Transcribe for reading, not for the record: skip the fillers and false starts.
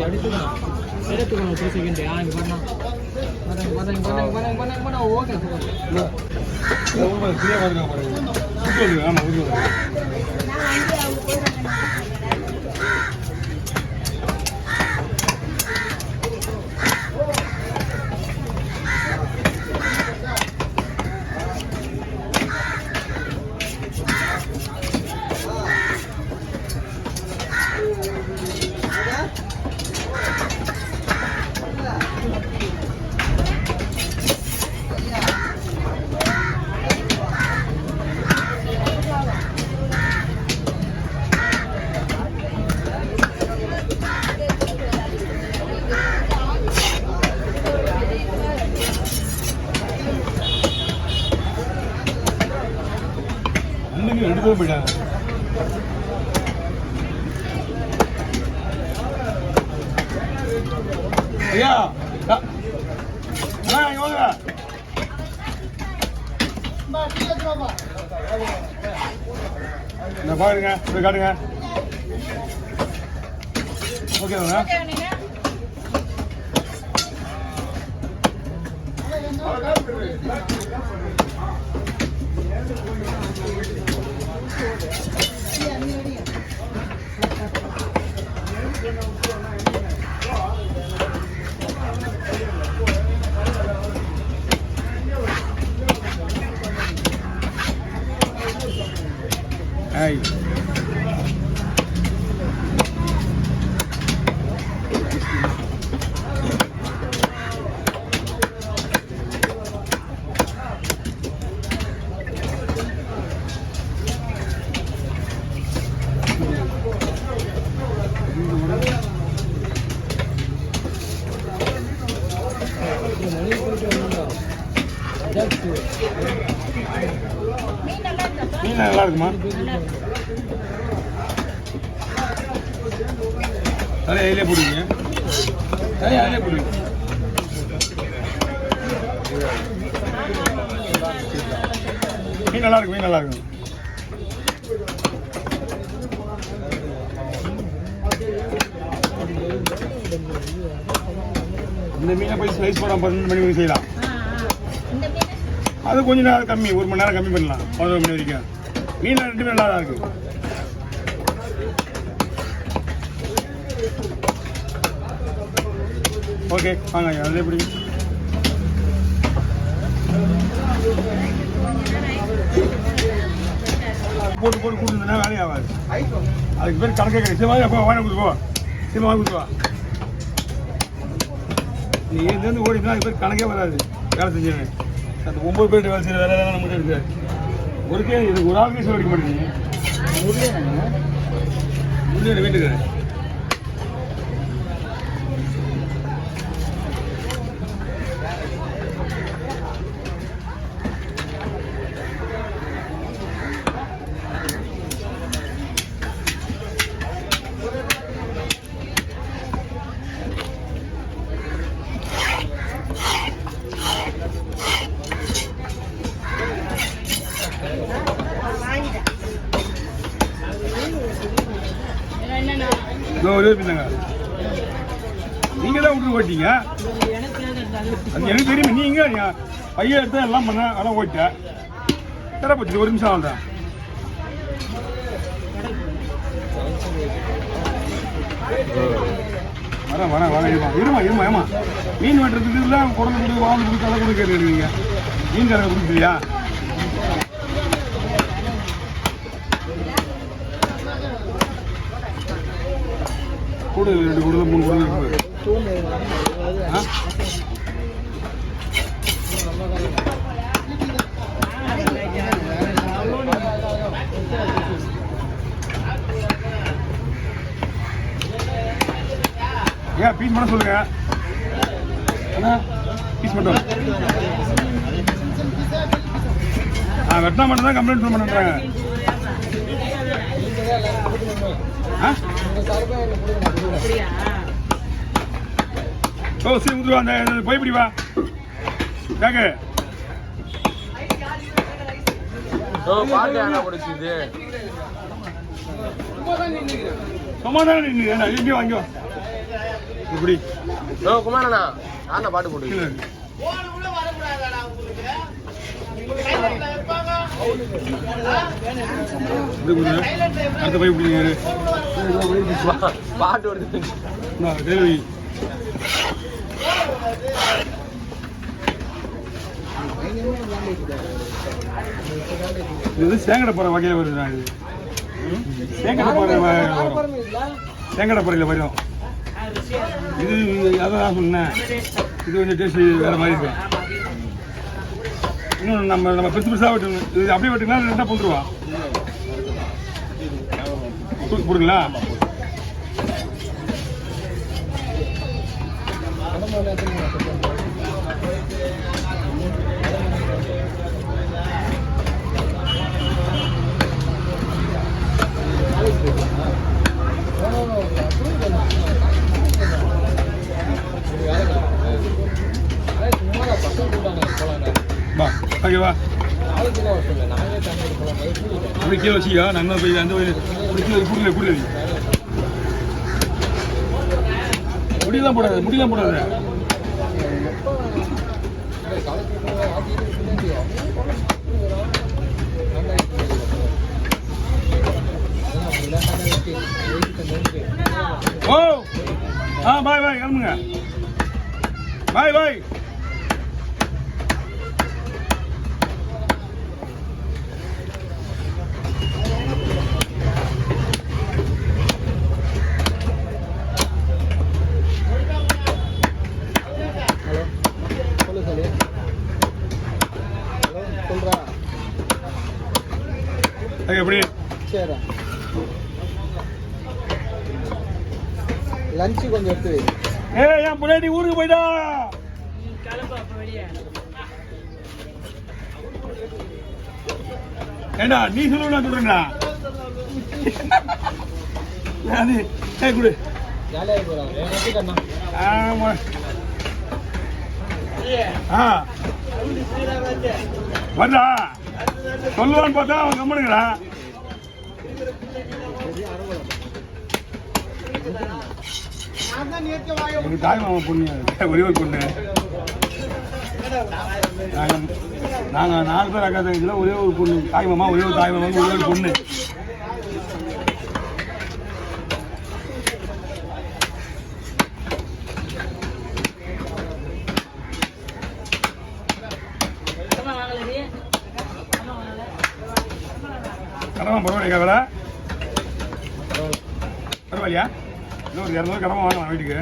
எடுத்துக்கணும் எடுத்துக்கணும் 2 செகண்ட் இங்கே பண்ண ஓகே எடுத்து போயிட்டாங்க. ஐயா இங்க வாங்க. இந்த பாருங்க போய் காட்டுங்க. ஓகேங்க. Hey. மீன் நல்லா இருக்குமா? அதிலே போடுவீங்க. அதிலே போடுவீங்க. மீன் நல்லா இருக்கு. மீன் நல்லா இருக்கும். இந்த மீனை போய் ஸ்லைஸ் போட 12 மணி வரைக்கும் செய்யலாம். அது கொஞ்சம் நேரம் கம்மி, 1 மணி நேரம் கம்மி பண்ணலாம். 11 மணி வரைக்கும். மீன் 2 நல்லா தான் இருக்கு. ஓகே வாங்க அதில் எப்படி போட்டு போட்டு கூட்டுனா வேலையே ஆகாது. அதுக்கு பேர் கணக்கே கிடையாது. சினிமா வாங்க கொடுத்துருவா. சினிமா வாங்கி கொடுத்துருவா. நீ இதுலேருந்து ஓடினா அதுக்கு பேர் கணக்கே வராது. வேலை செஞ்சேன் அந்த 9 பேர் வேலை செய்கிற வேலை தான் நம்மகிட்ட இருக்குது. ஒருக்கே இது ஒரு ஆளுக்கே சொல்லிக்க மாட்டேங்குது. முன்னே வீட்டுக்கு நீங்க தான் விட்டு ஓட்டிங்க. அது எனக்கு தெரியும். நீங்க பையன் எடுத்து எல்லாம் பண்ண அதான் ஓட்டேன். தர போச்சு 1 நிமிஷம் ஆகுதான். வரேன் இருமா ஏமா மீன் வெட்டுறதுக்கு இல்லை குடல் கொடு வாங்க கொடுத்து அதை கூட கேட்டுருக்கீங்க. மீன் கரை கொடுத்துருக்கியா? கூட 2 கூட 3 கூட இருக்குது. ஏன் பீஸ் பண்ண சொல்லுங்க. பீஸ் பண்ணுறோம். வெட்டினா மட்டும் தான் கம்ப்ளைண்ட் பண்ண பண்ணுறாங்க. ஓ சரி முதுவா அந்த போய்பிடி வா கேக்கு. சும்மா தானே நின்று எங்கேயும் வாங்கியோ. எப்படி குமாரண்ணா யாருண்ணா பாட்டு போட்டு கீழே அடுத்த பை பிடிங்க பாட்டு வருது கேள்வி இது சேங்கடப்பறை வகையில் வருதுண்ணா இது சேங்கடப்பறை வரும் சேங்கடப்பறையில் வரும் இது அதான் நான் சொன்னேன் இது கொஞ்சம் டேஸ்ட் வேறு மாதிரி இருக்கும் இன்னும் நம்ம பெருசு பெருசாக வெட்டணும் இது அப்படியே வெட்டிங்கன்னா ரெண்டாக போட்டுருவா போடுங்களா வா ஓகேவா அப்படி கீழே வச்சிக்கா நான் போய் அந்த குடியில் முடியெல்லாம் போடாது ஓ பாய் கிளம்புங்க பாய் எப்படி சரி லஞ்சு கொஞ்சம் எடுத்து என் முன்னாடி ஊருக்கு போயிட்டா ஏண்டா நீ சொல்லுவ நான் சொல்றேன்டா அது குடு ஆமா வரா சொல்லுவான்னு பார்த்தா அவன் கம்மனுங்கடா எங்க தாய் மாமா பொண்ணு ஒரே ஒரு பொண்ணு நாங்க 4 பேர் அக்கா தங்கச்சில ஒரே ஒரு பொண்ணு தாய் மாமா ஒரே ஒரு பொண்ணு கடமா பரவாயில்லையா வேலை பரவாயில்லையா இன்னும் ஒரு 200 கடமா வாங்கலாம் வீட்டுக்கு